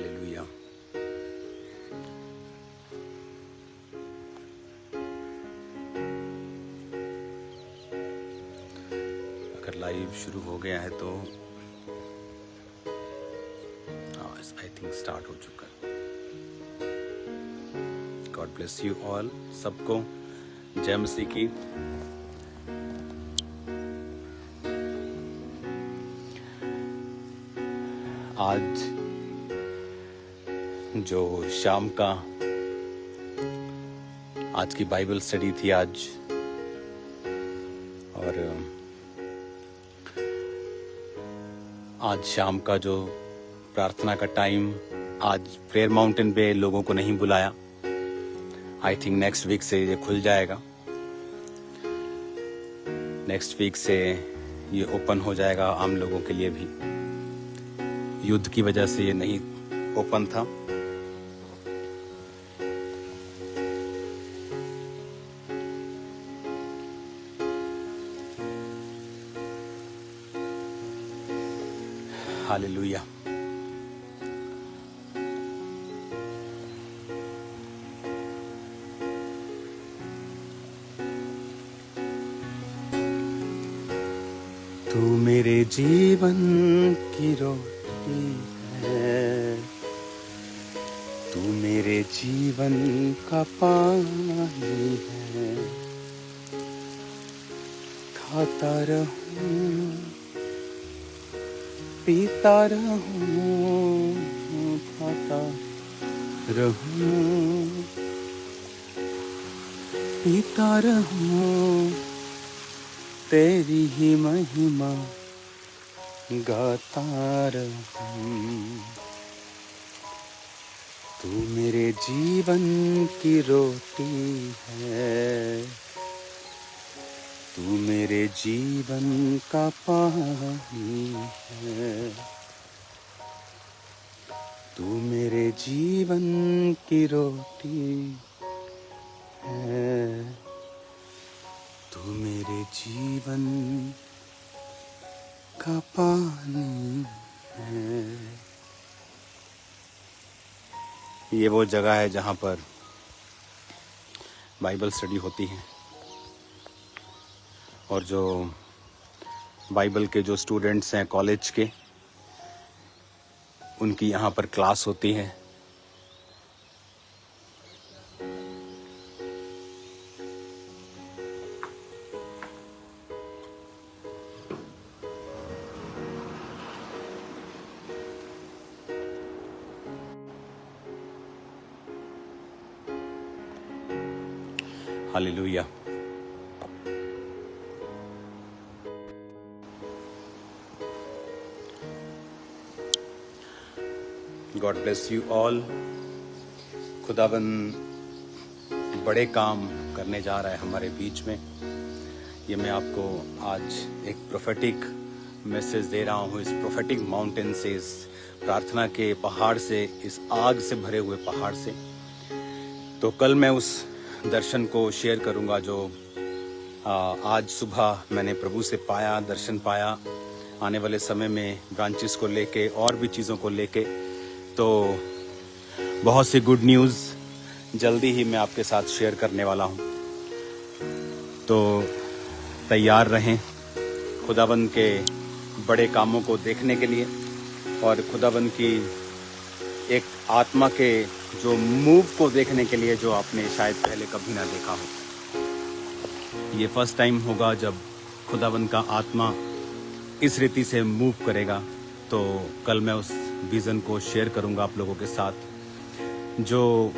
Hallelujah. अगर live शुरू हो गया है तो आई थिंक स्टार्ट हो चुका है। गॉड ब्लेस यू ऑल, सबको जय मसीह की। आज जो शाम का आज की बाइबल स्टडी थी आज, और आज शाम का जो प्रार्थना का टाइम, आज प्रेयर माउंटेन पे लोगों को नहीं बुलाया। आई थिंक नेक्स्ट वीक से ये खुल जाएगा, नेक्स्ट वीक से ये ओपन हो जाएगा आम लोगों के लिए भी। युद्ध की वजह से ये नहीं ओपन था। हालेलुया। तू मेरे जीवन की रोटी है, तू मेरे जीवन का पानी है। खाता रहूं, पीता रहूं, खाता रहूं, पीता रहूं, तेरी ही महिमा गाता रहूं। तू मेरे जीवन की रोटी है, तू मेरे जीवन का पानी है। तू मेरे जीवन की रोटी है, तू मेरे जीवन का पानी है। ये वो जगह है जहाँ पर बाइबल स्टडी होती है, और जो बाइबल के जो स्टूडेंट्स हैं कॉलेज के, उनकी यहाँ पर क्लास होती है। Hallelujah. God bless you all. खुदावन बड़े काम करने जा रहा है हमारे बीच में। ये मैं आपको आज एक प्रोफेटिक मैसेज दे रहा हूँ, इस प्रोफेटिक माउंटेन से, इस प्रार्थना के पहाड़ से, इस आग से भरे हुए पहाड़ से। तो कल मैं उस दर्शन को शेयर करूँगा जो आज सुबह मैंने प्रभु से पाया, दर्शन पाया। आने वाले समय में ब्रांचेस को लेके और भी चीज़ों को लेके, तो बहुत सी गुड न्यूज़ जल्दी ही मैं आपके साथ शेयर करने वाला हूँ। तो तैयार रहें खुदाबंद के बड़े कामों को देखने के लिए, और खुदाबंद की एक आत्मा के जो मूव को देखने के लिए, जो आपने शायद पहले कभी ना देखा हो। ये फर्स्ट टाइम होगा जब खुदाबंद का आत्मा इस रीति से मूव करेगा। तो कल मैं उस विज़न को शेयर करूंगा आप लोगों के साथ। जो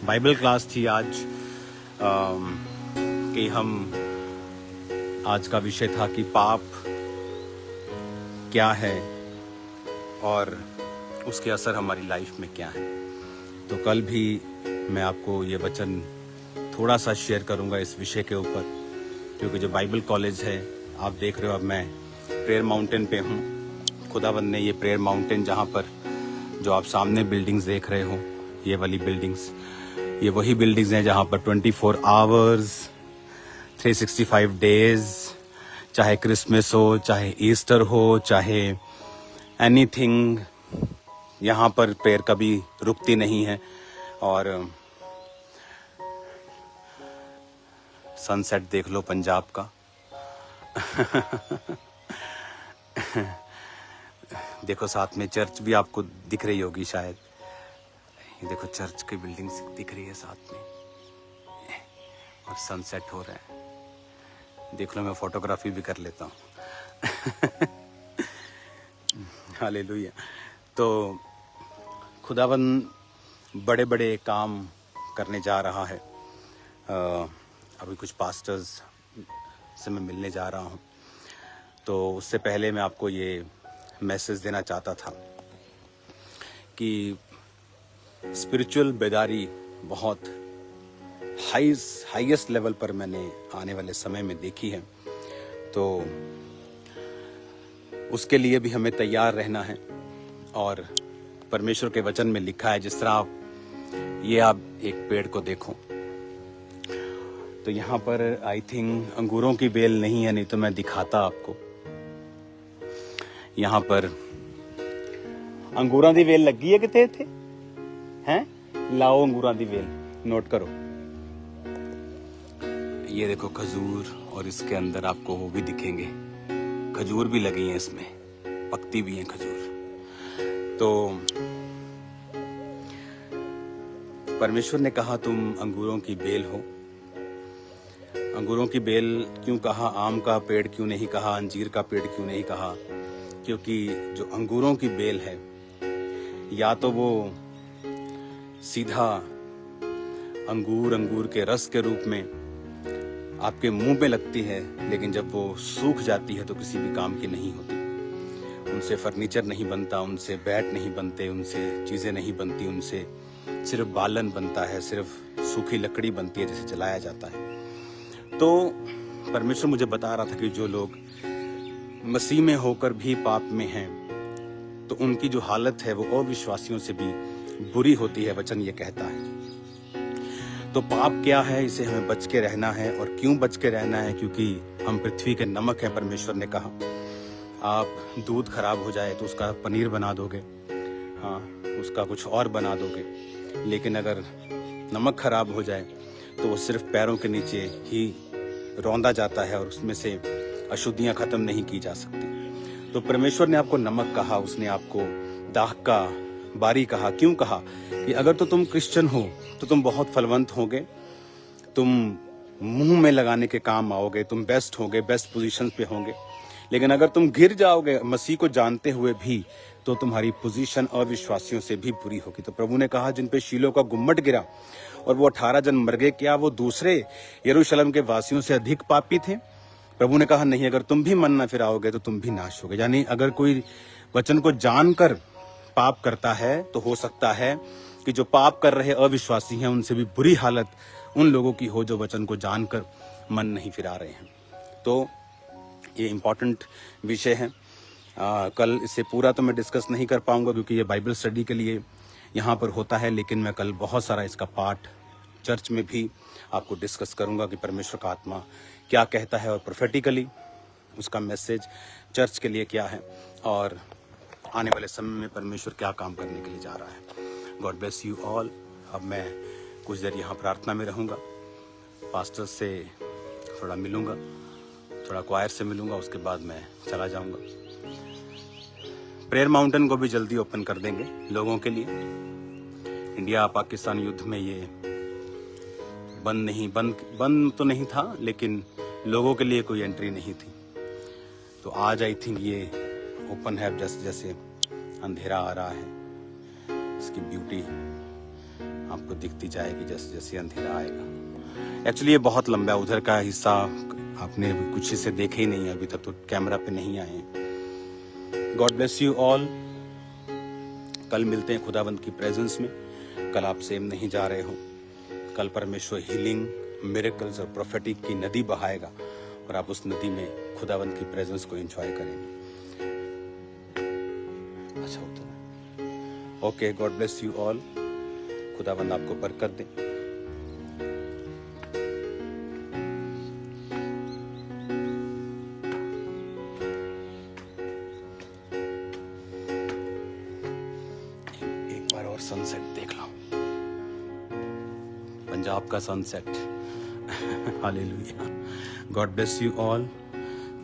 बाइबल क्लास थी आज, कि हम आज का विषय था कि पाप क्या है और उसके असर हमारी लाइफ में क्या है। तो कल भी मैं आपको ये वचन थोड़ा सा शेयर करूंगा इस विषय के ऊपर, क्योंकि जो बाइबल कॉलेज है, आप देख रहे हो अब मैं प्रेयर माउंटेन पे हूँ। खुदावंद ने ये प्रेयर माउंटेन, जहाँ पर जो आप सामने बिल्डिंग्स देख रहे हो, ये वाली बिल्डिंग्स, ये वही बिल्डिंग्स हैं जहाँ पर 24 आवर्स 365 डेज, चाहे क्रिसमस हो, चाहे ईस्टर हो, चाहे एनीथिंग, यहाँ पर प्रेयर कभी रुकती नहीं है। और सनसेट देख लो पंजाब का। देखो साथ में चर्च भी आपको दिख रही होगी शायद। ये देखो चर्च की बिल्डिंग दिख रही है साथ में, और सनसेट हो रहा है। देख लो, मैं फोटोग्राफी भी कर लेता हूँ। हालेलुया। तो खुदावन बड़े बड़े काम करने जा रहा है। अभी कुछ पास्टर्स से मैं मिलने जा रहा हूँ, तो उससे पहले मैं आपको ये मैसेज देना चाहता था कि स्पिरिचुअल बेदारी बहुत हाईएस्ट लेवल पर मैंने आने वाले समय में देखी है। तो उसके लिए भी हमें तैयार रहना है। और परमेश्वर के वचन में लिखा है, जिस तरह आप एक पेड़ को देखो, तो यहाँ पर आई थिंक अंगूरों की बेल नहीं है, नहीं तो मैं दिखाता आपको। यहाँ पर अंगूरां दी वेल लगी है कितने थे हैं? लाओ अंगूरां दी वेल, नोट करो। ये देखो खजूर, और इसके अंदर आपको वो भी दिखेंगे, खजूर भी लगी हैं इसमें, पकती भी हैं खजूर। तो परमेश्वर ने कहा तुम अंगूरों की बेल हो। अंगूरों की बेल क्यों कहा? आम का पेड़ क्यों नहीं कहा? अंजीर का पेड़ क्यों नहीं कहा? क्योंकि जो अंगूरों की बेल है, या तो वो सीधा अंगूर के रस के रूप में आपके मुंह में लगती है, लेकिन जब वो सूख जाती है तो किसी भी काम की नहीं होती। उनसे फर्नीचर नहीं बनता, उनसे बैट नहीं बनते, उनसे चीजें नहीं बनती, उनसे सिर्फ बालन बनता है, सिर्फ सूखी लकड़ी बनती है जिसे जलाया जाता है। तो परमेश्वर मुझे बता रहा था कि जो लोग मसीह में होकर भी पाप में हैं, तो उनकी जो हालत है वो अविश्वासियों से भी बुरी होती है, वचन ये कहता है। तो पाप क्या है, इसे हमें बच के रहना है। और क्यों बच के रहना है? क्योंकि हम पृथ्वी के नमक है। परमेश्वर ने कहा आप दूध खराब हो जाए तो उसका पनीर बना दोगे, हाँ, उसका कुछ और बना दोगे, लेकिन अगर नमक खराब हो जाए तो वो सिर्फ पैरों के नीचे ही रौंदा जाता है और उसमें से अशुद्धियां खत्म नहीं की जा सकती। तो परमेश्वर ने आपको नमक कहा, उसने आपको दाख का बारी कहा। क्यों कहा? कि अगर तो तुम क्रिश्चियन हो तो तुम बहुत फलवंत होगे, तुम मुंह में लगाने के काम आओगे, तुम बेस्ट होगे, बेस्ट पोजीशन पे होंगे। लेकिन अगर तुम गिर जाओगे मसीह को जानते हुए भी, तो तुम्हारी पोजीशन अविश्वासियों से भी बुरी होगी। तो प्रभु ने कहा जिन पे शीलो का गुम्मट गिरा और वो 18 जन मर गए, क्या वो दूसरे यरूशलेम के वासियों से अधिक पापी थे? प्रभु ने कहा नहीं, अगर तुम भी मन न फिराओगे तो तुम भी नाश होगे। यानी अगर कोई वचन को जानकर पाप करता है तो हो सकता है कि जो पाप कर रहे अविश्वासी हैं उनसे भी बुरी हालत उन लोगों की हो जो वचन को जानकर मन नहीं फिरा रहे हैं। तो ये इम्पोर्टेंट विषय है। कल इसे पूरा तो मैं डिस्कस नहीं कर पाऊंगा क्योंकि ये बाइबल स्टडी के लिए यहाँ पर होता है, लेकिन मैं कल बहुत सारा इसका पाठ चर्च में भी आपको डिस्कस करूंगा कि परमेश्वर का आत्मा क्या कहता है और प्रोफेटिकली उसका मैसेज चर्च के लिए क्या है और आने वाले समय में परमेश्वर क्या काम करने के लिए जा रहा है। God bless you all. अब मैं कुछ देर यहाँ प्रार्थना में रहूँगा, पास्टर से थोड़ा मिलूँगा, थोड़ा क्वायर से मिलूँगा, उसके बाद मैं चला जाऊँगा। प्रेयर माउंटेन को भी जल्दी ओपन कर देंगे लोगों के लिए। इंडिया पाकिस्तान युद्ध में ये बंद तो नहीं था, लेकिन लोगों के लिए कोई एंट्री नहीं थी। तो आज आई थिंक ये ओपन है। जैसे जैसे अंधेरा आ रहा है, इसकी ब्यूटी आपको दिखती जाएगी जैसे जैसे अंधेरा आएगा। एक्चुअली ये बहुत लंबा है, उधर का हिस्सा आपने कुछ हिस्से देखे ही नहीं है अभी तक, तो कैमरा पे नहीं आए हैं। God bless you all. कल मिलते हैं खुदावंत की प्रेजेंस में। कल आप सेम नहीं जा रहे हो। कल परमेश्वर हीलिंग, मिरेकल्स और प्रोफेटिक की नदी बहाएगा और आप उस नदी में खुदावंत की प्रेजेंस को एंजॉय करेंगे। अच्छा होता है। Okay, God bless you all. खुदावंत आपको बरकत दे। और सनसेट देख लो, पंजाब का sunset. Hallelujah. God bless you all.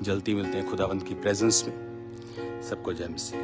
जल्दी मिलते हैं खुदावंत की प्रेजेंस में। सबको जय मसीह।